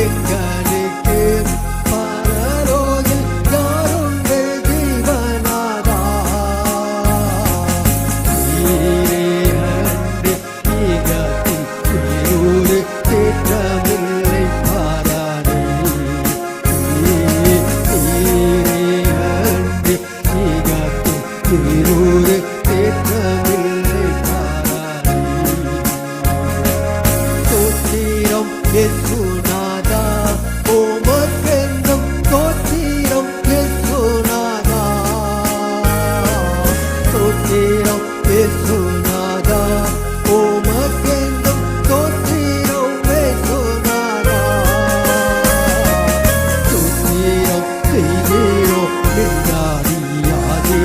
எங்களுக்கு பரலோகில் யாருண்டு ஜீவநாதா. நீரே அன்றி ஈகத்தில் வேறொரு தேற்றமில்லை பாரானே. நீரே அன்றி ஈகத்தில் வேறொரு தேற்றமில்லை பாரானே. தோத்திரம் இயேசுநாதா, உமக்கென்றும் தோத்திரம் இயேசுநாதா. தோத்திரம் இயேசுநாதா, உமக்கென்றும் தோத்திரம் இயேசுநாதா. தோத்திரம் செய்தீரோ நின்றாடியாதே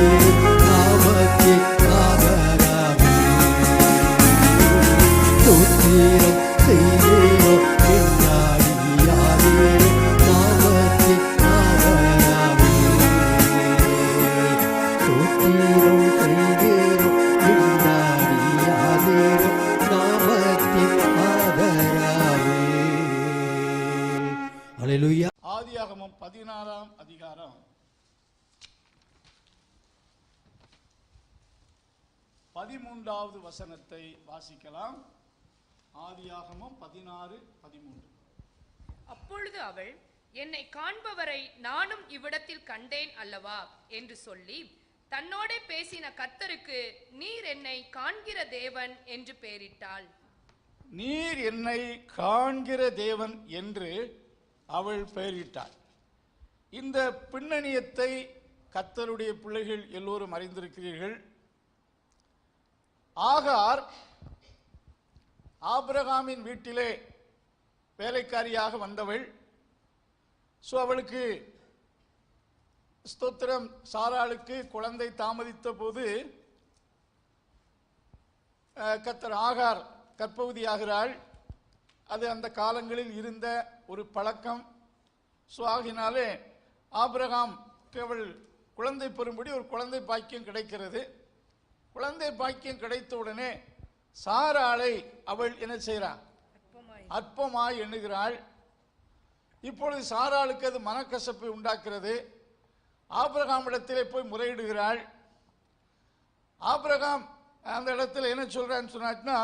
நாமக்கே ஆதரவே. தோத்திரம் செய்தீரோ நின்றாடியாதே நாமக்கே ஆதரவே. தோத்திரம் செய்தீரோ நின்றாடியாதே நாமக்கே ஆதரவே. அல்லேலூயா. ஆதியாகமம் 16ஆம் அதிகாரம் 13வது வசனத்தை வாசிக்கலாம். ஆதியாகமம் 16:13. அப்பொழுது அவள், என்னை காண்பவரை நானும் இவ்விடத்தில் கண்டேன் அல்லவா என்று சொல்லி தன்னோடே பேசின கர்த்தருக்கு நீர் என்னை காண்கிற தேவன் என்று பெயரிட்டாள். நீர் என்னை காண்கிற தேவன் என்று அவள் பெயரிட்டாள். இந்த பின்னணியத்தை கர்த்தருடைய பிள்ளைகள் எல்லோரும் அறிந்திருக்கிறீர்கள். ஆகார் ஆபிரகாமின் வீட்டிலே வேலைக்காரியாக வந்தவள். அவளுக்கு ஸ்தோத்திரம், சாராளுக்கு குழந்தை தாமதித்த போது கர்த்தர் ஆகார் கர்ப்பவதியாகிறாள். அது அந்த காலங்களில் இருந்த ஒரு பழக்கம். ஆகினாலே ஆபிரகாமுக்கு அவள் குழந்தை பெறும்படி ஒரு குழந்தை பாக்கியம் கிடைக்கிறது. குழந்தை பாக்கியம் கிடைத்த உடனே சாராளை அவள் என்ன செய்கிறாள்? அற்பமாய் எண்ணுகிறாள். இப்பொழுது சாராளுக்கு அது மனக்கசப்பை உண்டாக்குறது. ஆபிரகாமிடத்திலே போய் முறையிடுகிறாள். ஆபிரகாம் அந்த இடத்துல என்ன சொல்றான்னு சொன்னாச்சுன்னா,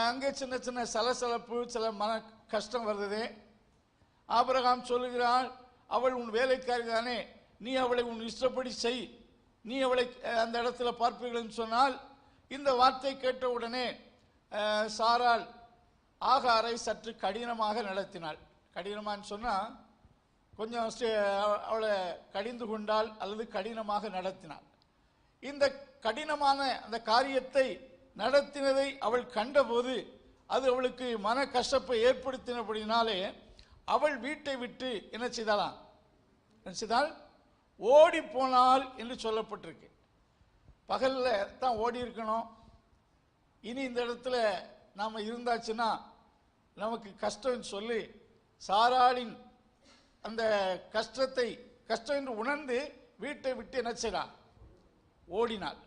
அங்கே சின்ன சின்ன சலசலப்பு, சில மன கஷ்டம் வருது. ஆபிரகாம் சொல்லுகிறாள், அவள் உன் வேலைக்காரி தானே, நீ அவளை உன் இஷ்டப்படி செய், நீ அவளை அந்த இடத்துல பார்ப்பீர்கள் சொன்னால். இந்த வார்த்தை கேட்ட உடனே சாராள் ஆகாரை சற்று கடினமாக நடத்தினாள். கடினமான்னு சொன்னால் கொஞ்சம் அவளை கடிந்து கொண்டாள் அல்லது கடினமாக நடத்தினாள். இந்த கடினமான அந்த காரியத்தை நடத்தினதை அவள் கண்டபோது அது அவளுக்கு மன கஷ்டப்பை ஏற்படுத்தினபடினாலே அவள் வீட்டை விட்டு என்ன செய்தாளாம்? என்ன செய்தால்? ஓடி போனாள் என்று சொல்லப்பட்டிருக்கு. பகலில் தான் ஓடி இருக்கணும். இனி இந்த இடத்துல நாம் இருந்தாச்சுன்னா நமக்கு கஷ்டம் சொல்லி சாராளின் அந்த கஷ்டம் என்று உணர்ந்து வீட்டை விட்டு என்ன செய்யலாம்? ஓடினாள்.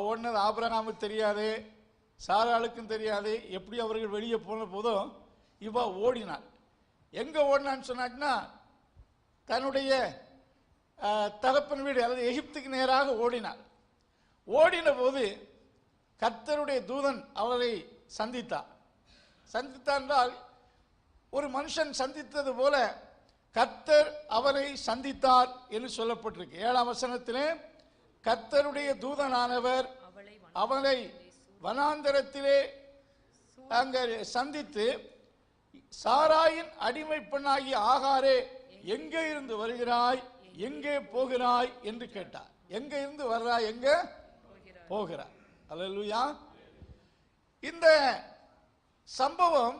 ஓடினது ஆபிரகாமுக்கு தெரியாது, சாராளுக்கும் தெரியாது. எப்படி அவர்கள் வெளியே போன போதும் இவ ஓடினாள். எங்கே ஓடினான்னு சொன்னாச்சுன்னா தன்னுடைய தகப்பன் வீடு அல்லது எகிப்துக்கு நேராக ஓடினாள். ஓடின போது கர்த்தருடைய தூதன் அவரை சந்தித்தார். என்றால் ஒரு மனுஷன் சந்தித்தது போல கர்த்தர் அவரை சந்தித்தார் என்று சொல்லப்பட்டிருக்கு. 7ஆம் வசனத்திலே கர்த்தருடைய தூதனானவர் அவனை வனாந்தரத்திலே அங்கே சந்தித்து, சாராயின் அடிமை பெண்ணாகிய ஆகாரே, எங்கே இருந்து வருகிறாய், எங்கே போகிறாய் என்று கேட்டார். எங்க இருந்து வர்றாய், எங்கே போகிறாய்? அல்லேலூயா. இந்த சம்பவம்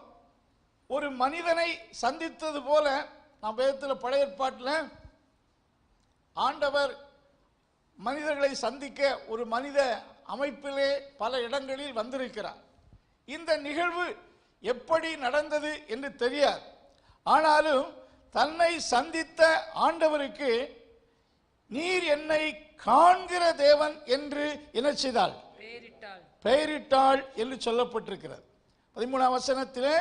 ஒரு மனிதனை சந்தித்தது போல நாம் வேதத்தில் பழைய ஏற்பாட்டில் ஆண்டவர் மனிதர்களை சந்திக்க ஒரு மனித அமைப்பிலே பல இடங்களில் வந்திருக்கிறார். இந்த நிகழ்வு எப்படி நடந்தது என்று தெரியாது. ஆனாலும் தன்னை சந்தித்த ஆண்டவருக்கு நீர் என்னை காண்கிற தேவன் என்று என்ன செய்தாள்? பெயரிட்டாள் என்று சொல்லப்பட்டிருக்கிறது. 13ஆம் வசனத்திலே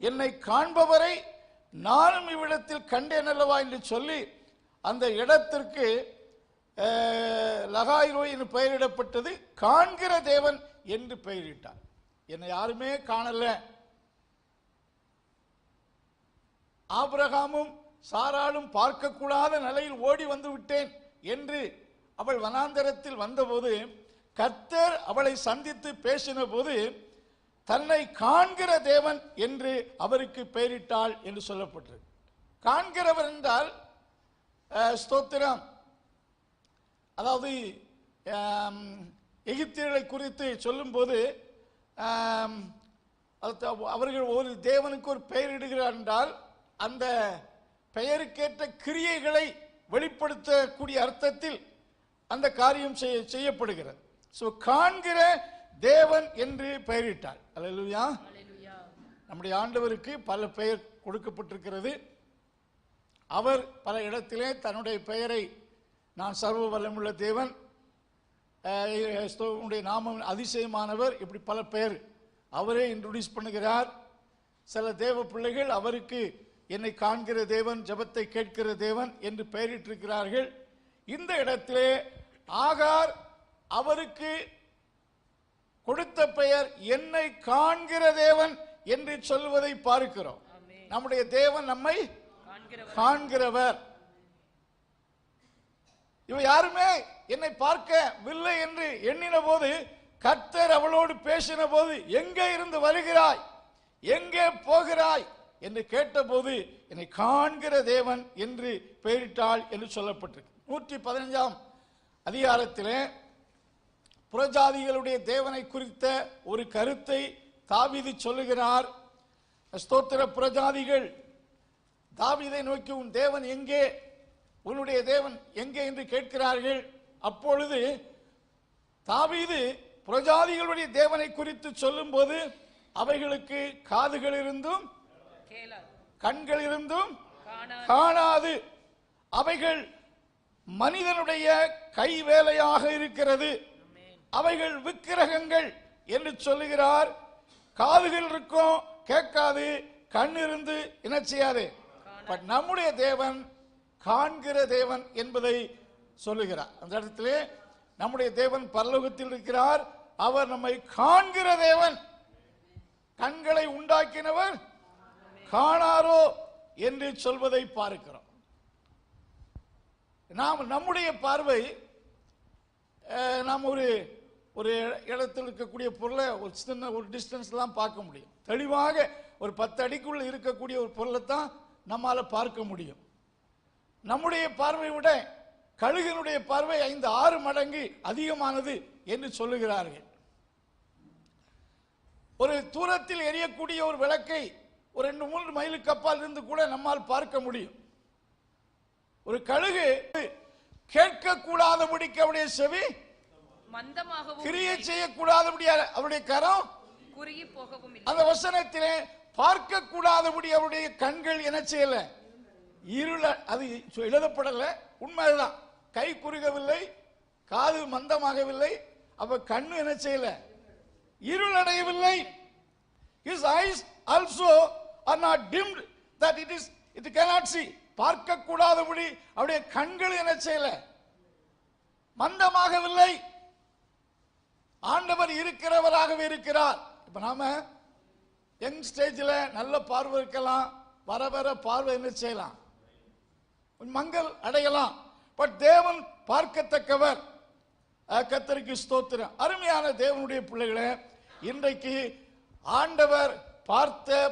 என்னை காண்பவரை நானும் இவ்விடத்தில் கண்டேன் அல்லவா என்று சொல்லி அந்த இடத்திற்கு லகாய்ரோய் என்று பெயரிடப்பட்டது. காண்கிற தேவன் என்று பெயரிட்டார். என்னை யாருமே காணல, ஆபிரகாமும் சாராளும் பார்க்கக்கூடாத நிலையில் ஓடி வந்து விட்டேன் என்று அவள் வனாந்தரத்தில் வந்தபோது கர்த்தர் அவளை சந்தித்து பேசின போது தன்னை காண்கிற தேவன் என்று அவருக்கு பெயரிட்டாள் என்று சொல்லப்பட்டது. காண்கிறவர் என்றால் ஸ்தோத்திரம், அதாவது எகிப்தியர்களை குறித்து சொல்லும்போது அவர்கள் ஒரு தேவனுக்கு ஒரு பெயரிடுகிறார் என்றால் அந்த பெயருக்கேற்ற கிரியைகளை வெளிப்படுத்தக்கூடிய அர்த்தத்தில் அந்த காரியம் செய்யப்படுகிறது. ஸோ காண்கிற தேவன் என்று பெயரிட்டார். அல்லேலூயா. நம்முடைய ஆண்டவருக்கு பல பெயர் கொடுக்கப்பட்டிருக்கிறது. அவர் பல இடத்திலே தன்னுடைய பெயரை நான் சர்வ வல்லமுள்ள தேவன், உன்னுடைய நாமம் அதிசயமானவர், இப்படி பல பெயர் அவரே இன்ட்ரோடியூஸ் பண்ணுகிறார். சில தேவ பிள்ளைகள் அவருக்கு என்னை காண்கிற தேவன், ஜெபத்தை கேட்கிற தேவன் என்று பெயரிட்டிருக்கிறார்கள். இந்த இடத்திலே ஆகார் அவருக்கு கொடுத்த பெயர் என்னை காண்கிற தேவன் என்று சொல்வதை பார்க்கிறோம். நம்முடைய தேவன் நம்மை காண்கிறவர். இவ யாருமே என்னை பார்க்கவில்லை என்று எண்ணின போது கர்த்தர் அவளோடு பேசின போது எங்கே இருந்து வருகிறாய், எங்கே போகிறாய் என்று கேட்டபோது என்னை காண்கிற தேவன் என்று பெயரிட்டாள் என்று சொல்லப்பட்டிருக்கு. 115ஆம் அதிகாரத்திலே புறஜாதிகளுடைய தேவனை குறித்த ஒரு கருத்தை தாவீது சொல்லுகிறார். ஸ்தோத்திர, புறஜாதிகள் தாவீதை நோக்கி உன் தேவன் எங்கே, உன்னுடைய தேவன் எங்கே என்று கேட்கிறார்கள். அப்பொழுது தாவீது புறஜாதிகளுடைய தேவனை குறித்து சொல்லும் போது அவைகளுக்கு காதுகள் இருந்தும் கண்கள் இருந்தும் காணாது, அவைகள் மனிதனுடைய கை வேலையாக இருக்கிறது, அவைகள் விக்கிரகங்கள் என்று சொல்லுகிறார். காதுகள் இருக்கும் கேட்காது, கண் இருந்து என்ன செய்யாது. பட் நம்முடைய தேவன் காண்கிற தேவன் என்பதை சொல்லுகிறார். அந்த இடத்திலே நம்முடைய தேவன் பரலோகத்தில் இருக்கிறார், அவர் நம்மை காண்கிற தேவன். கண்களை உண்டாக்கினவர் காணாரோ என்று சொல்வதை பார்க்கிறோம். நாம் நம்முடைய பார்வை, நாம் ஒரு ஒரு இடத்தில் இருக்கக்கூடிய பொருளை ஒரு சின்ன ஒரு டிஸ்டன்ஸ்லாம் பார்க்க முடியும். தெளிவாக ஒரு 10 அடிக்குள்ள இருக்கக்கூடிய ஒரு பொருளை தான் நம்மால பார்க்க முடியும். நம்முடைய பார்வை விட கழுகினுடைய பார்வை 5-6 மடங்கு அதிகமானது என்று சொல்லுகிறார்கள். ஒரு தூரத்தில் எரியக்கூடிய ஒரு விளக்கை ஒரு 2-3 மைலுக்கு அப்பால் இருந்து கூட நம்மால் பார்க்க முடியும். ஒரு கழுகு கேட்கக்கூடாதபடிக்கு அவருடைய செவி மந்தமாகவும், கிரியை செய்யக்கூடாதபடி அவருடைய கரம் குறுகி போகவும் இல்லை. அந்த வசனத்திலே பார்க்க கூடாதபடி அவருடைய கண்கள் என்ன செய்யல, இருள, அது எழுதப்படல, உண்மைதான். கை குறுகவில்லை, காது மந்தமாகவில்லை, அப்ப கண்ணு என்ன செய்யல, இருளடையவில்லை. His eyes also are not dimmed that it cannot see. பார்க்க கூடாதபடி அவருடைய கண்கள் என்ன செய்யல, மந்தமாகவில்லை. ஆண்டவர் இருக்கிறவராகவே இருக்கிறார். இப்ப நாம யங் ஸ்டேஜில் நல்ல பார்வை இருக்கலாம், வர வர பார்வை என்ன செய்யலாம், மங்கள் அடையலாம். பட் தேவன் பார்க்கத்தக்கவர். கர்த்தருக்கு ஸ்தோத்திரம். அருமையான தேவனுடைய பிள்ளைகளே, இன்றைக்கு ஆண்டவர்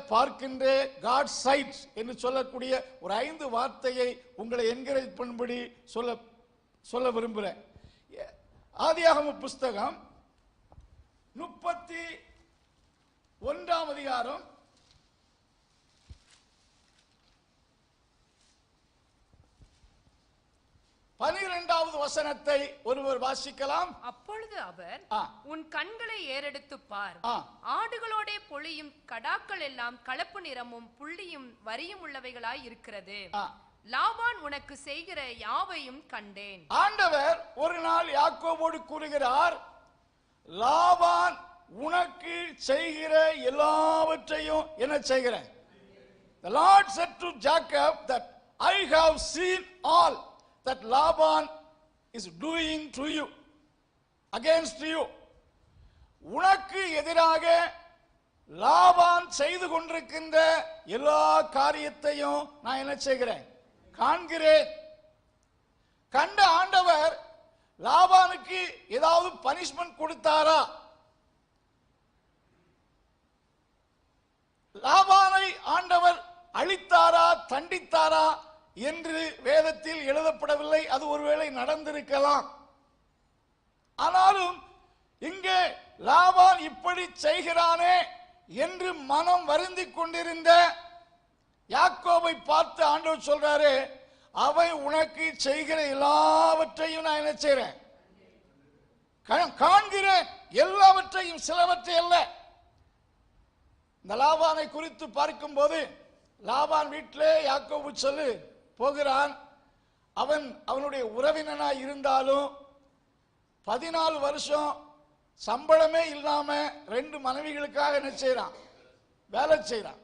பார்க்கின்ற காட் சைட் என்று சொல்லக்கூடிய ஒரு 5 வார்த்தையை உங்களை என்கரேஜ் பண்ணும்படி சொல்ல விரும்புகிறேன். ஆதியாகம புஸ்தகம் 31ஆம் அதிகாரம் 12வது வசனத்தை ஒருவர் வாசிக்கலாம். அப்பொழுது அவர், உன் கண்களை ஏறெடுத்து பார், ஆடுகளோட பொழியும் கடாக்கள் எல்லாம் கலப்பு நிறமும் புள்ளியும் வரியும் உள்ளவைகளாய் இருக்கிறது. லாபான் உனக்கு செய்கிற யாவையும் கண்டேன். ஆண்டவர் ஒரு நாள் யாக்கோபோடு கூறுகிறார், லாபான் உனக்கு செய்கிற எல்லாவற்றையும் என்ன செய்கிறேன், The Lord said to Jacob that I have seen all that Laban is doing to you, against you. உனக்கு எதிராக லாபான் செய்து கொண்டிருக்கின்ற எல்லா காரியத்தையும் நான் என்ன செய்கிறேன், காண்கிறேன். கண்ட ஆண்டவர் லாபானுக்கு ஏதாவது பனிஷ்மெண்ட் கொடுத்தாரா? லாபானை ஆண்டவர் அழித்தாரா, தண்டித்தாரா என்று வேதத்தில் எழுதப்படவில்லை. அது ஒருவேளை நடந்திருக்கலாம். ஆனாலும் இங்கே லாபான் இப்படி செய்கிறானே என்று மனம் வருந்திக் கொண்டிருந்த யாக்கோபை பார்த்து ஆண்டவர் சொல்றாரு, அவன் உனக்கு செய்கிற எல்லாவற்றையும் நான் என்ன செய்றேன், காண்கிறேன். எல்லாவற்றையும், சிலவற்றை அல்ல. இந்த லாபானை குறித்து பார்க்கும் போது, லாபான் வீட்டிலே யாக்கோபு சொல்லு போகிறான். அவனுடைய உறவினனாய் இருந்தாலும் 14 வருஷம் சம்பளமே இல்லாம 2 மனைவிகளுக்காக என்ன செய்யறான், வேலை செய்யறான்.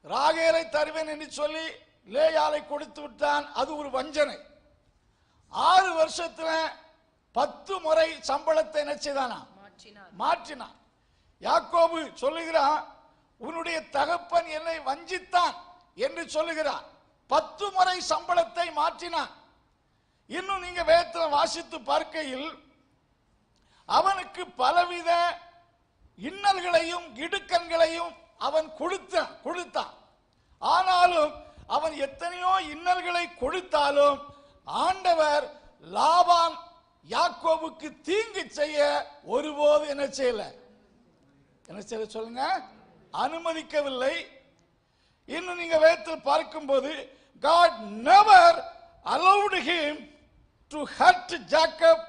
ராகேலை தருவேன் என்று சொல்லி லேயாலை கொடுத்து விட்டான். அது ஒரு வஞ்சனை. 6 வருஷத்துல 10 முறை சம்பளத்தை என்ன செய்தானா, மாற்றினான். யாக்கோபு சொல்லுகிறான், உன்னுடைய தகப்பன் என்னை வஞ்சித்தான் என்று சொல்லுகிறான். 10 முறை சம்பளத்தை மாற்றினான். இன்னும் நீங்க வேதத்தில் வாசித்து பார்க்கையில் அவனுக்கு பலவித இன்னல்களையும் இடுக்கண்களையும் அவன் கொடுத்தான். ஆனாலும் அவன் எத்தனையோ இன்னல்களை கொடுத்தாலும் ஆண்டவர் லாபான் யாக்கோபுக்கு தீங்கு செய்ய ஒருபோது என்ன செய்யல சொல்லுங்க, அனுமதிக்கவில்லை. இன்னும் நீங்க வேதத்தில் பார்க்கும்போது God never allowed him to hurt Jacob.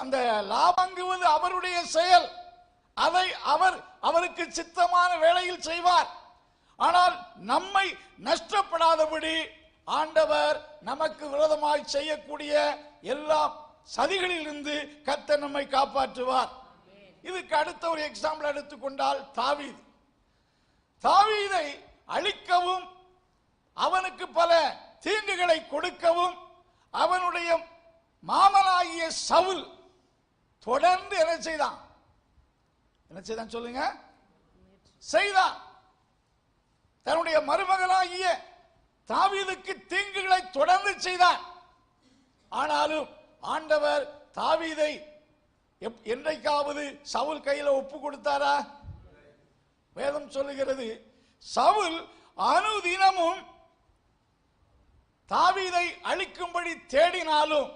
அந்த லாபாங்குவது அவருடைய செயல். அதை அவருக்கு சித்தமான வேளையில் செய்வார். ஆனால் நம்மை நஷ்டப்படாதபடி ஆண்டவர் நமக்கு விரோதமாய் செய்யக்கூடிய எல்லா சதிகளில் இருந்து கர்த்தர் நம்மை காப்பாற்றுவார். இதுக்கு அடுத்த ஒரு எக்ஸாம்பிள் எடுத்துக்கொண்டால் தாவீதை அழிக்கவும் அவனுக்கு பல தீங்குகளை கொடுக்கவும் அவனுடைய மாமனாகிய சவுல் தொடர்ந்து என்ன செய்தான் சொல்லுங்க, செய்தான். தன்னுடைய மருமகனாகிய தாவீதுக்கு தீங்குகளை தொடர்ந்து செய்தான். ஆனாலும் ஆண்டவர் தாவீதை என்றைக்காவது சவுல் கையில ஒப்பு கொடுத்தாரா? வேதம் சொல்லுகிறது, சவுல் அனுதினமும் தாவீதை அழிக்கும்படி தேடினாலும்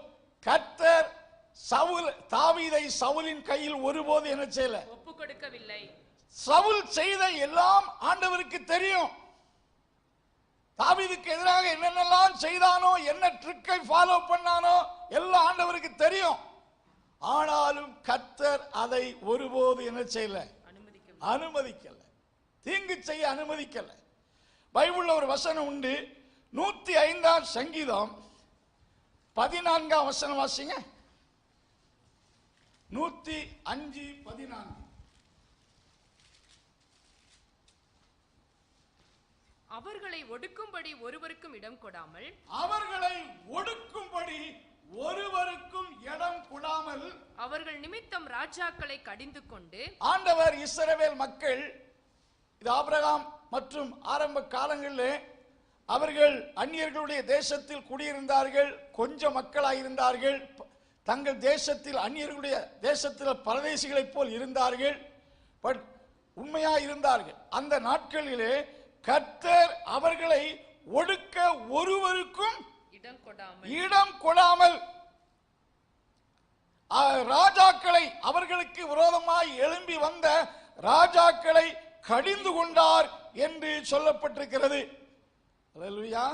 கர்த்தர் தாவீதை சவுலின் கையில் ஒருபோது என்ன செய்யல, ஒப்பு கொடுக்கவில்லை. சவுல் செய்த எல்லாம் ஆண்டவருக்கு தெரியும். தாவீதுக்கு எதிராக என்னென்னலாம் செய்தானோ, என்ன ட்ரிக்கை ஃபாலோ பண்ணானோ எல்லாம் ஆண்டவருக்கு தெரியும். ஆனாலும் கர்த்தர் அதை ஒருபோது என்ன செய்யல, அனுமதிக்கல, தீங்கு செய்ய அனுமதிக்கல. பைபிள்ல ஒரு வசனம் உண்டு, 105ஆம் சங்கீதம் 14ஆம் வசனம் வாசிங்க. 105:14. அவர்களை ஒடுக்கும்படி ஒருவருக்கும் இடம் கொடாமல், அவர்கள் நிமித்தம் ராஜாக்களை கடிந்து கொண்டு. ஆண்டவர் இஸ்ரவேல் மக்கள், இது ஆபிரகாம் மற்றும் ஆரம்ப காலங்களிலே அவர்கள் அந்நியர்களுடைய தேசத்தில் குடியிருந்தார்கள். கொஞ்சம் மக்களாயிருந்தார்கள். தங்கள் தேசத்தில், அந்நியர்களுடைய தேசத்தில் பரதேசிகளைப் போல் இருந்தார்கள். பட் உண்மையா இருந்தார்கள். அந்த நாட்களிலே கர்த்தர் அவர்களை ஒடுக்க ஒருவருக்கும் இடம் கொடாமல் ராஜாக்களை, அவர்களுக்கு விரோதமாய் எழும்பி வந்த ராஜாக்களை கடிந்து கொண்டார் என்று சொல்லப்பட்டிருக்கிறது. அல்லேலூயா.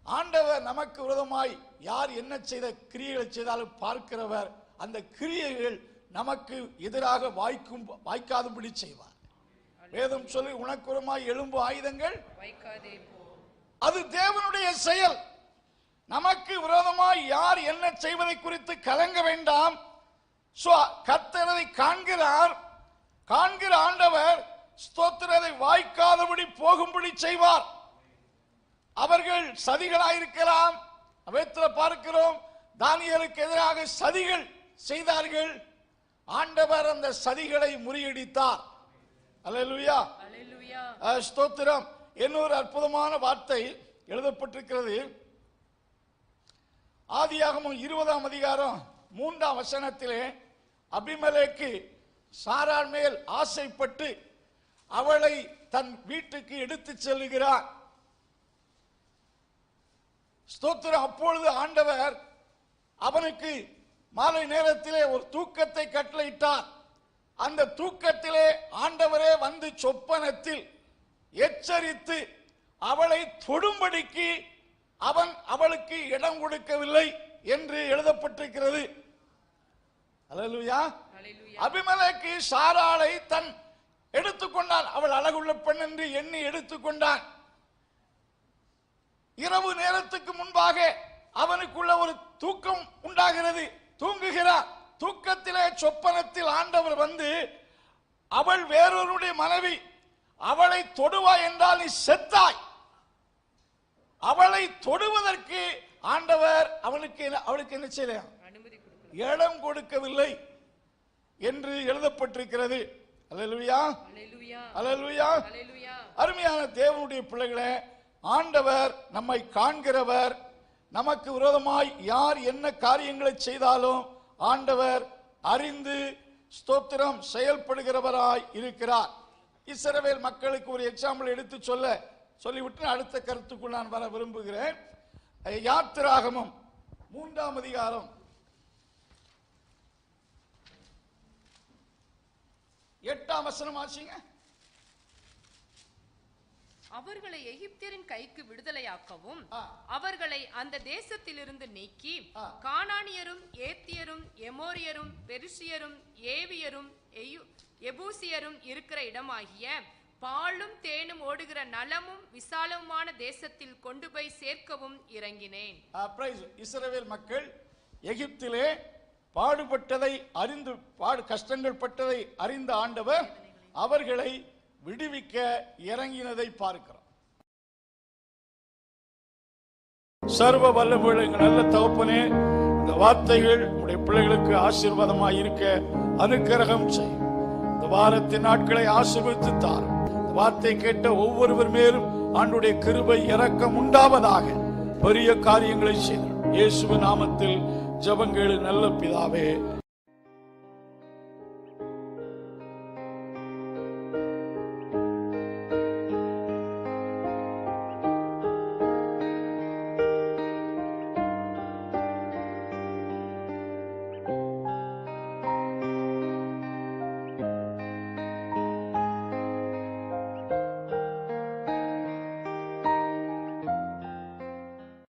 ஆண்டவர் நமக்கு விரோதமாய் யார் என்ன செய்த கிரியைகளை செய்தாலும் பார்க்கிறவர். அந்த கிரியைகள் நமக்கு எதிராக வாய்க்காதபடி செய்வார். வேதம் சொல்லி, உனக்கு விரோதமாய் எழும்பு ஆயுதங்கள் அது தேவனுடைய செயல். நமக்கு விரோதமாய் யார் என்ன செய்வதை குறித்து கலங்க வேண்டாம். கர்த்தரை காண்கிற ஆண்டவர் ஸ்தோத்திரத்தை வாய்க்காதபடி போகும்படி செய்வார். அவர்கள் சதிகளாயிருக்கலாம். வேதத்தில் பார்க்கிறோம், தானியேலுக்கு எதிராக சதிகள் செய்தார்கள். ஆண்டவர் அந்த சதிகளை முறியடித்தார். அல்லேலூயா, ஸ்தோத்திரம். இன்னொரு அற்புதமான வார்த்தை எழுதப்பட்டிருக்கிறது. ஆதியாகமம் 20ஆம் அதிகாரம் 3ஆம் வசனத்திலே அபிமெலேக்கு சாராள் மேல் ஆசைப்பட்டு அவளை தன் வீட்டுக்கு எடுத்து செல்லுகிறார். ஸ்தோத்திரம். அப்பொழுது ஆண்டவர் அவனுக்கு மாலை நேரத்திலே ஒரு தூக்கத்தை கட்டளையிட்டார். அந்த தூக்கத்திலே ஆண்டவரே வந்து சொப்பனத்தில் எச்சரித்து அவளை தொடும்படிக்கு அவன் அவளுக்கு இடம் கொடுக்கவில்லை என்று எழுதப்பட்டிருக்கிறது. அல்லேலூயா. அபிமெலேக்கு சாராளை தன் எடுத்துக்கொண்டான். அவள் அழகுள்ள பெண் என்று எண்ணி எடுத்துக்கொண்டான். இரவு நேரத்துக்கு முன்பாக அவனுக்குள்ள ஒரு தூக்கம் உண்டாகிறது. தூங்குகிறார். தூக்கத்திலே சொப்பனத்தில் ஆண்டவர் வந்து, அவள் வேறொருடைய மனைவி, அவளை தொடுவாய் என்றால் நீ செத்தாய். அவளை தொடுவதற்கு ஆண்டவர் அவளுக்கு என்ன செய்யல, இடம் கொடுக்கவில்லை என்று எழுதப்பட்டிருக்கிறது. அல்லேலூயா, அல்லேலூயா. அருமையான தேவனுடைய பிள்ளைகளே, ஆண்டவர் நம்மை காண்கிறவர். நமக்கு விரோதமாய் யார் என்ன காரியங்களை செய்தாலும் ஆண்டவர் அறிந்து ஸ்தோத்திரம் செயல்படுகிறவராய் இருக்கிறார். இஸ்ரவேல் மக்களுக்கு ஒரு எக்ஸாம்பிள் எடுத்து சொல்லிவிட்டு அடுத்த கருத்துக்குள் நான் வர விரும்புகிறேன். யாத்திராகமம் 3ஆம் அதிகாரம் 8ஆம் வசனம் ஆச்சுங்க. அவர்களை எகிப்தியரின் கைக்கு விடுதலையாக்கவும் அவர்களை அந்த தேசத்திலிருந்து நீக்கி கானானியரும் ஏத்தியரும் எமோரியரும் பெரிசியரும் ஏவியரும் எபூசியரும் இருக்கிற இடமாகிய பாலும் தேனும் ஓடுகிற நலமும் விசாலமுமான தேசத்தில் கொண்டு போய் சேர்க்கவும் இறங்கினேன். இஸ்ரவேல் மக்கள் எகிப்திலே பாடுபட்டதை அறிந்து கஷ்டங்கள் பட்டதை அறிந்த ஆண்டவர் அவர்களை விடுவிக்க இறங்கினதை பார்க்கிறோம். சர்வ வல்லமையுள்ள நல்ல தகப்பனே, இந்த வார்த்தைகள் உடைய பிள்ளைகளுக்கு ஆசீர்வாதமாய் இருக்க அனுக்கிரகம் செய்யும். இந்த வாரத்தின் நாட்களை ஆசீர்வதித்து தாரும். இந்த வார்த்தை கேட்ட ஒவ்வொருவர் மேலும் ஆண்டுடைய கிருபை இரக்கம் உண்டாவதாக. பெரிய காரியங்களை செய்தார். இயேசுவின் நாமத்தில் ஜெபங்கள் நல்ல பிதாவே.